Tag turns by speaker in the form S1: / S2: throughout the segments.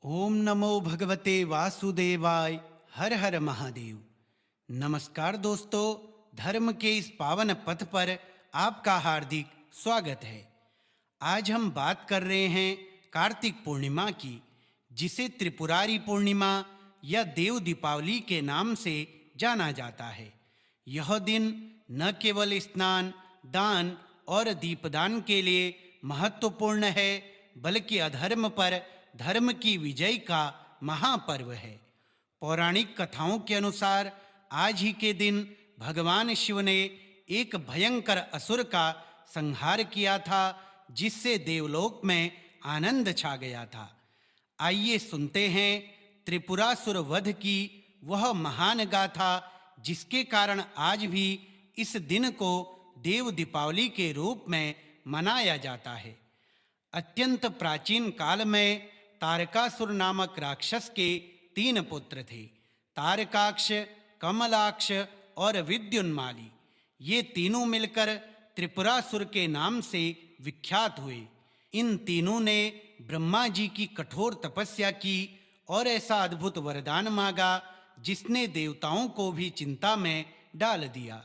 S1: ओम नमो भगवते वासुदेवाय। हर हर महादेव। नमस्कार दोस्तों, धर्म के इस पावन पथ पर आपका हार्दिक स्वागत है। आज हम बात कर रहे हैं कार्तिक पूर्णिमा की, जिसे त्रिपुरारी पूर्णिमा या देव दीपावली के नाम से जाना जाता है। यह दिन न केवल स्नान, दान और दीपदान के लिए महत्वपूर्ण है, बल्कि अधर्म पर धर्म की विजय का महापर्व है। पौराणिक कथाओं के अनुसार आज ही के दिन भगवान शिव ने एक भयंकर असुर का संहार किया था, जिससे देवलोक में आनंद छा गया था। आइए सुनते हैं त्रिपुरासुर वध की वह महान गाथा, जिसके कारण आज भी इस दिन को देव दीपावली के रूप में मनाया जाता है। अत्यंत प्राचीन काल में तारकासुर नामक राक्षस के 3 पुत्र थे, तारकाक्ष, कमलाक्ष और विद्युन्माली। ये तीनों मिलकर त्रिपुरासुर के नाम से विख्यात हुए। इन तीनों ने ब्रह्मा जी की कठोर तपस्या की और ऐसा अद्भुत वरदान मांगा, जिसने देवताओं को भी चिंता में डाल दिया।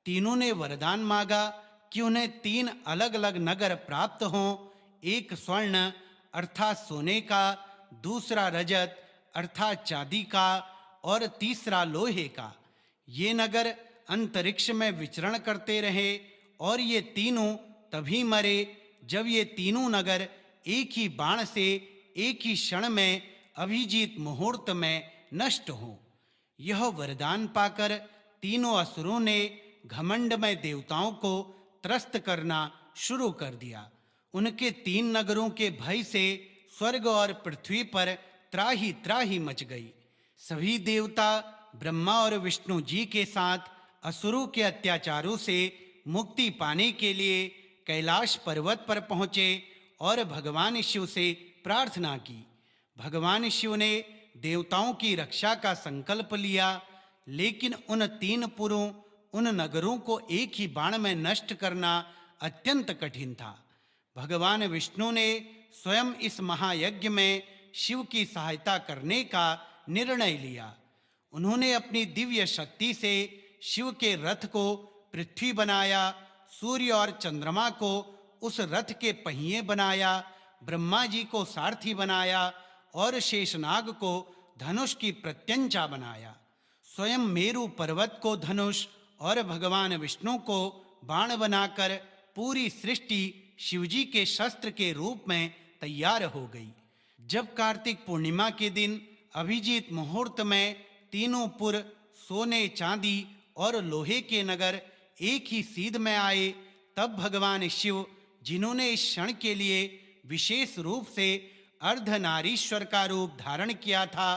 S1: तीनों ने वरदान मांगा कि उन्हें 3 अलग अलग नगर प्राप्त हों, एक स्वर्ण अर्थात सोने का, दूसरा रजत अर्थात चांदी का और तीसरा लोहे का। ये नगर अंतरिक्ष में विचरण करते रहे और ये तीनों तभी मरे जब ये तीनों नगर एक ही बाण से एक ही क्षण में अभिजीत मुहूर्त में नष्ट हों। यह वरदान पाकर तीनों असुरों ने घमंड में देवताओं को त्रस्त करना शुरू कर दिया। उनके 3 नगरों के भय से स्वर्ग और पृथ्वी पर त्राही त्राही मच गई। सभी देवता ब्रह्मा और विष्णु जी के साथ असुरों के अत्याचारों से मुक्ति पाने के लिए कैलाश पर्वत पर पहुंचे और भगवान शिव से प्रार्थना की। भगवान शिव ने देवताओं की रक्षा का संकल्प लिया, लेकिन उन 3 पुरों, उन नगरों को एक ही बाण में नष्ट करना अत्यंत कठिन था। भगवान विष्णु ने स्वयं इस महायज्ञ में शिव की सहायता करने का निर्णय लिया। उन्होंने अपनी दिव्य शक्ति से शिव के रथ को पृथ्वी बनाया, सूर्य और चंद्रमा को उस रथ के पहिए बनाया, ब्रह्मा जी को सारथी बनाया और शेषनाग को धनुष की प्रत्यंचा बनाया। स्वयं मेरु पर्वत को धनुष और भगवान विष्णु को बाण बनाकर पूरी सृष्टि शिवजी के शस्त्र के रूप में तैयार हो गई। जब कार्तिक पूर्णिमा के दिन अभिजीत मुहूर्त में तीनों पुर सोने, चांदी और लोहे के नगर एक ही सीध में आए, तब भगवान शिव, जिन्होंने इस क्षण के लिए विशेष रूप से अर्धनारीश्वर का रूप धारण किया था,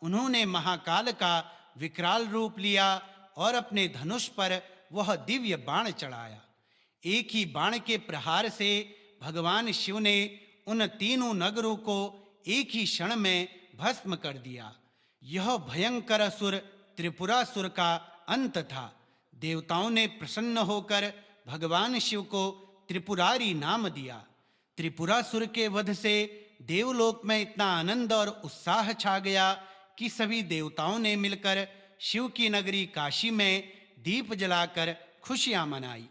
S1: उन्होंने महाकाल का विकराल रूप लिया और अपने धनुष पर वह दिव्य बाण चढ़ाया। एक ही बाण के प्रहार से भगवान शिव ने उन तीनों नगरों को एक ही क्षण में भस्म कर दिया। यह भयंकर असुर त्रिपुरासुर का अंत था। देवताओं ने प्रसन्न होकर भगवान शिव को त्रिपुरारी नाम दिया। त्रिपुरासुर के वध से देवलोक में इतना आनंद और उत्साह छा गया कि सभी देवताओं ने मिलकर शिव की नगरी काशी में दीप जलाकर खुशियां मनाई।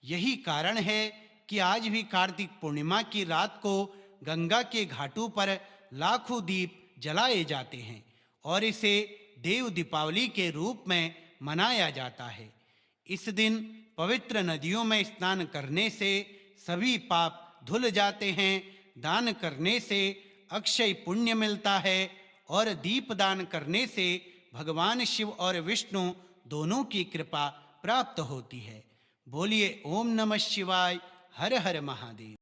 S1: यही कारण है कि आज भी कार्तिक पूर्णिमा की रात को गंगा के घाटों पर लाखों दीप जलाए जाते हैं और इसे देव दीपावली के रूप में मनाया जाता है। इस दिन पवित्र नदियों में स्नान करने से सभी पाप धुल जाते हैं, दान करने से अक्षय पुण्य मिलता है और दीपदान करने से भगवान शिव और विष्णु दोनों की कृपा प्राप्त होती है। बोलिए ओम नमः शिवाय। हर हर महादेव।